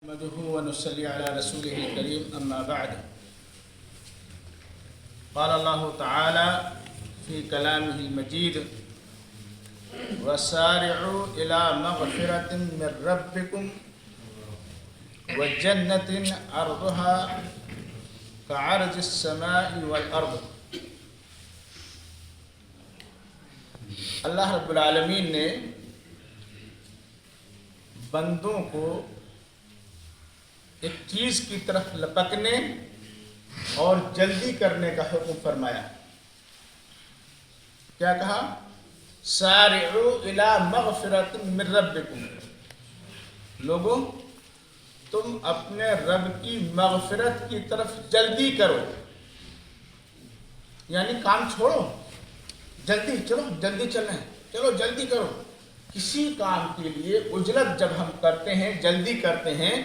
نحمده ونصلي على رسوله الكريم أما بعد قال الله تعالى في كلامه المجيد وسارعوا إلى مغفرة من ربكم وجنة عرضها كعرض السماء والأرض. اللہ رب العالمین نے بندوں کو ایک چیز کی طرف لپکنے اور جلدی کرنے کا حکم فرمایا. کیا کہا؟ سارعوا الی مغفرۃ من ربکم. لوگوں، تم اپنے رب کی مغفرت کی طرف جلدی کرو، یعنی کام چھوڑو، جلدی چلو، جلدی چلنا ہے، چلو جلدی کرو. کسی کام کے لیے عجلت جب ہم کرتے ہیں، جلدی کرتے ہیں،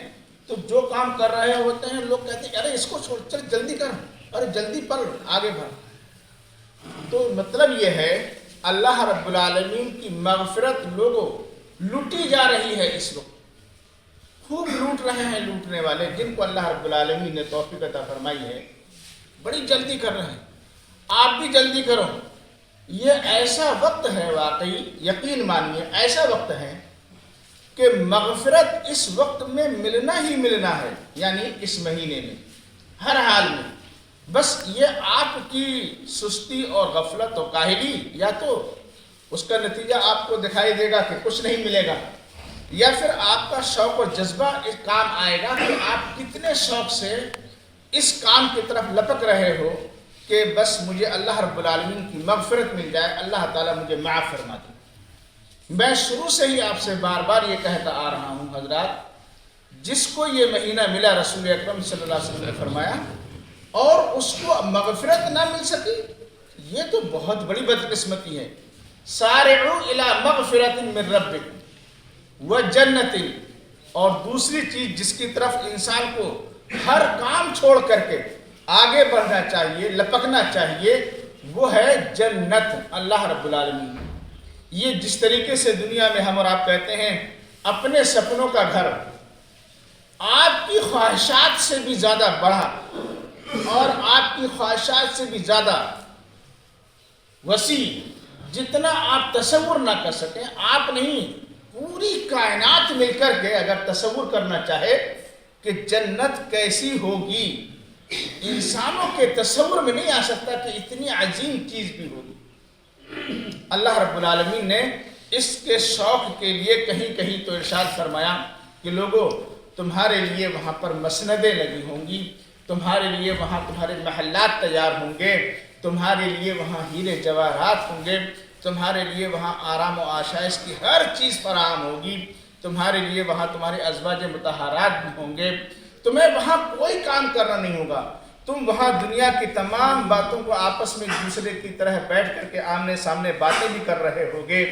تو جو کام کر رہے ہوتے ہیں لوگ کہتے ہیں ارے اس کو چھوڑ، چل جلدی کر، ارے جلدی پڑھ، آگے بڑھ. تو مطلب یہ ہے اللہ رب العالمین کی مغفرت لوگوں لوٹی جا رہی ہے. اس وقت خوب لوٹ رہے ہیں لوٹنے والے، جن کو اللہ رب العالمین نے توفیق عطا فرمائی ہے، بڑی جلدی کر رہے ہیں. آپ بھی جلدی کرو. یہ ایسا وقت ہے، واقعی یقین مانیے ایسا وقت ہے کہ مغفرت اس وقت میں ملنا ہی ملنا ہے، یعنی اس مہینے میں ہر حال میں. بس یہ آپ کی سستی اور غفلت و کاہلی، یا تو اس کا نتیجہ آپ کو دکھائی دے گا کہ کچھ نہیں ملے گا، یا پھر آپ کا شوق و جذبہ اس کام آئے گا کہ آپ کتنے شوق سے اس کام کی طرف لپک رہے ہو کہ بس مجھے اللہ رب العالمین کی مغفرت مل جائے، اللہ تعالیٰ مجھے معاف فرما دے. میں شروع سے ہی آپ سے بار بار یہ کہتا آ رہا ہوں حضرات، جس کو یہ مہینہ ملا رسول اکرم صلی اللہ علیہ وسلم نے فرمایا اور اس کو مغفرت نہ مل سکی، یہ تو بہت بڑی بدقسمتی ہے. سارعوا الی مغفرۃ من ربکم وجنۃ. اور دوسری چیز جس کی طرف انسان کو ہر کام چھوڑ کر کے آگے بڑھنا چاہیے، لپکنا چاہیے، وہ ہے جنت اللہ رب العالمین. یہ جس طریقے سے دنیا میں ہم اور آپ کہتے ہیں اپنے سپنوں کا گھر، آپ کی خواہشات سے بھی زیادہ بڑا اور آپ کی خواہشات سے بھی زیادہ وسیع، جتنا آپ تصور نہ کر سکیں. آپ نہیں، پوری کائنات مل کر کے اگر تصور کرنا چاہے کہ جنت کیسی ہوگی، انسانوں کے تصور میں نہیں آ سکتا کہ اتنی عظیم چیز بھی ہوگی. اللہ رب العالمین نے اس کے شوق کے لیے کہیں کہیں تو ارشاد فرمایا کہ لوگوں، تمہارے لیے وہاں پر مسندیں لگی ہوں گی، تمہارے لیے وہاں تمہارے محلات تیار ہوں گے، تمہارے لیے وہاں ہیرے جواہرات ہوں گے، تمہارے لیے وہاں آرام و آشائش کی ہر چیز فراہم ہوگی، تمہارے لیے وہاں تمہارے ازواج مطہرات بھی ہوں گے. تمہیں وہاں کوئی کام کرنا نہیں ہوگا. تم وہاں دنیا کی تمام باتوں کو آپس میں ایک دوسرے کی طرح بیٹھ کر کے آمنے سامنے باتیں بھی کر رہے ہوگے،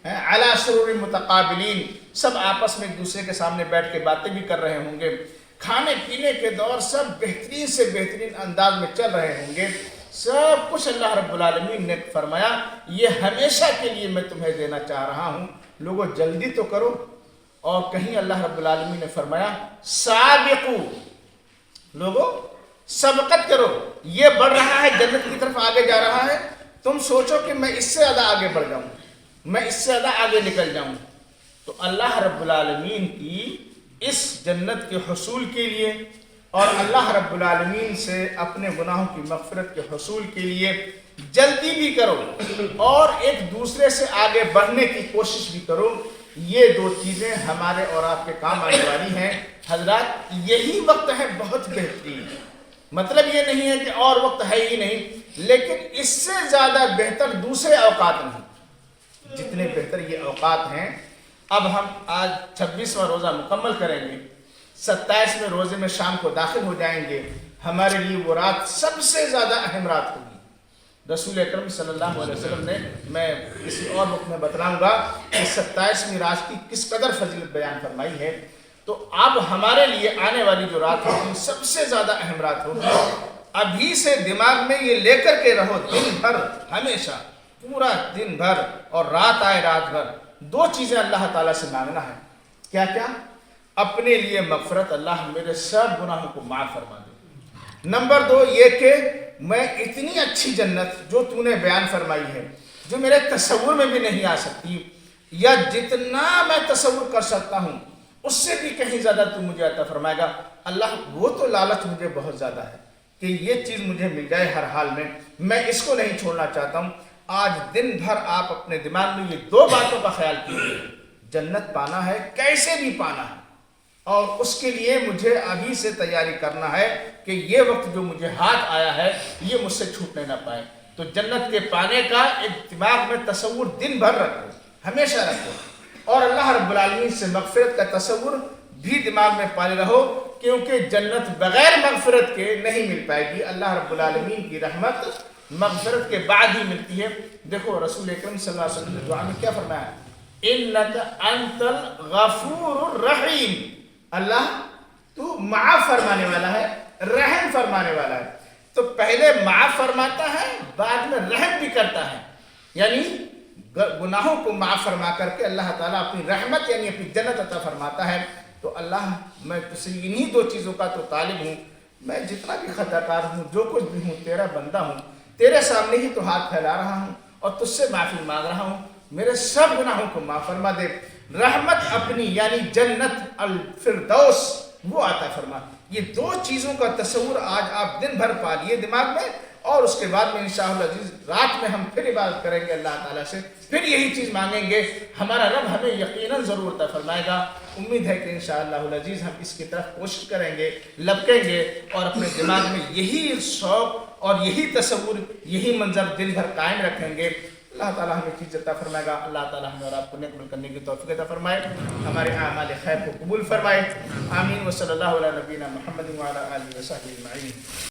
علی سرور متقابلین، سب آپس میں ایک دوسرے کے سامنے بیٹھ کے باتیں بھی کر رہے ہوں گے. کھانے پینے کے دور سب بہترین سے بہترین انداز میں چل رہے ہوں گے. سب کچھ اللہ رب العالمین نے فرمایا یہ ہمیشہ کے لیے میں تمہیں دینا چاہ رہا ہوں، لوگوں جلدی تو کرو. اور کہیں اللہ رب العالمین نے فرمایا سابقو، لوگوں سبقت کرو. یہ بڑھ رہا ہے، جنت کی طرف آگے جا رہا ہے، تم سوچو کہ میں اس سے زیادہ آگے بڑھ جاؤں، میں اس سے زیادہ آگے نکل جاؤں. تو اللہ رب العالمین کی اس جنت کے حصول کے لیے اور اللہ رب العالمین سے اپنے گناہوں کی مغفرت کے حصول کے لیے جلدی بھی کرو اور ایک دوسرے سے آگے بڑھنے کی کوشش بھی کرو. یہ دو چیزیں ہمارے اور آپ کے کام آنے والی ہیں. حضرات، یہی وقت ہے بہت بہترین. مطلب یہ نہیں ہے کہ اور وقت ہے ہی نہیں، لیکن اس سے زیادہ بہتر دوسرے اوقات نہیں. جتنے بہتر یہ اوقات ہیں، اب ہم آج 26واں روزہ مکمل کریں گے، 27ویں روزے میں شام کو داخل ہو جائیں گے. ہمارے لیے وہ رات سب سے زیادہ اہم رات ہوگی. رسول اکرم صلی اللہ علیہ وسلم نے، میں کسی اور وقت میں بتلاؤں گا کہ 27ویں رات کی کس قدر فضیلت بیان فرمائی ہے. تو اب ہمارے لیے آنے والی جو رات ہوگی سب سے زیادہ اہم رات ہوگی. ابھی سے دماغ میں یہ لے کر کے رہو، دن بھر ہمیشہ، پورا دن بھر اور رات آئے رات بھر، دو چیزیں اللہ تعالیٰ سے مانگنا ہے. کیا کیا؟ اپنے لیے مغفرت، اللہ میرے سب گناہوں کو معاف فرما دے۔ نمبر 2 یہ کہ میں اتنی اچھی جنت جو تو نے بیان فرمائی ہے، جو میرے تصور میں بھی نہیں آ سکتی، یا جتنا میں تصور کر سکتا ہوں اس سے بھی کہیں زیادہ تو مجھے عطا فرمائے گا۔ اللہ وہ تو لالچ مجھے بہت زیادہ ہے کہ یہ چیز مجھے مل جائے ہر حال میں اس کو نہیں چھوڑنا چاہتا ہوں۔ آج دن بھر آپ اپنے دماغ میں یہ 2 باتوں کا خیال کیجیے، جنت پانا ہے، کیسے بھی پانا ہے، اور اس کے لیے مجھے ابھی سے تیاری کرنا ہے کہ یہ وقت جو مجھے ہاتھ آیا ہے یہ مجھ سے چھوٹنے نہ پائے۔ تو جنت کے پانے کا ایک دماغ میں تصور دن بھر رکھو، ہمیشہ رکھو، اور اللہ رب العالمین سے مغفرت کا تصور بھی دماغ میں پالے رہو، کیونکہ جنت بغیر مغفرت کے نہیں مل پائے گی۔ اللہ رب العالمین کی رحمت مغفرت کے بعد ہی ملتی ہے۔ دیکھو رسول اکرم صلی اللہ علیہ وسلم نے دعا میں کیا فرمایا، اِنَّكَ أَنْتَ الْغَفُورُ الرَّحِيمُ، اللہ تو معاف فرمانے والا ہے، رحم فرمانے والا ہے۔ تو پہلے معاف فرماتا ہے، بعد میں رحم بھی کرتا ہے، یعنی گناہوں کو معاف فرما کر کے اللہ تعالیٰ اپنی رحمت یعنی اپنی جنت عطا فرماتا ہے۔ تو اللہ میں تجھ سے انہی 2 چیزوں کا تو طالب ہوں، میں جتنا بھی خطا کار ہوں، جو کچھ بھی ہوں، تیرا بندہ ہوں، تیرے سامنے ہی تو ہاتھ پھیلا رہا ہوں اور تجھ سے معافی مانگ رہا ہوں، میرے سب گناہوں کو معاف فرما دے، رحمت اپنی یعنی جنت الفردوس وہ عطا فرما۔ یہ 2 چیزوں کا تصور آج آپ دن بھر پا لیے دماغ میں، اور اس کے بعد میں انشاءاللہ عزیز رات میں ہم پھر عبادت کریں گے اللہ تعالیٰ سے، پھر یہی چیز مانگیں گے، ہمارا رب ہمیں یقیناً ضرور عطا فرمائے گا۔ امید ہے کہ انشاءاللہ العزیز ہم اس کی طرف کوشش کریں گے، لپکیں گے، اور اپنے دماغ میں یہی شوق اور یہی تصور، یہی منظر دن بھر قائم رکھیں گے۔ اللہ تعالیٰ ہمیں چیز عطا فرمائے گا۔ اللہ تعالیٰ ہمیں اور آپ کو نیک عمل کرنے کی توفیق عطا فرمائے، ہمارے اعمال خیر کو قبول فرمائے۔ آمین۔ وصلی اللہ علی نبینا محمد وعلی آلہ وصحبہ اجمعین۔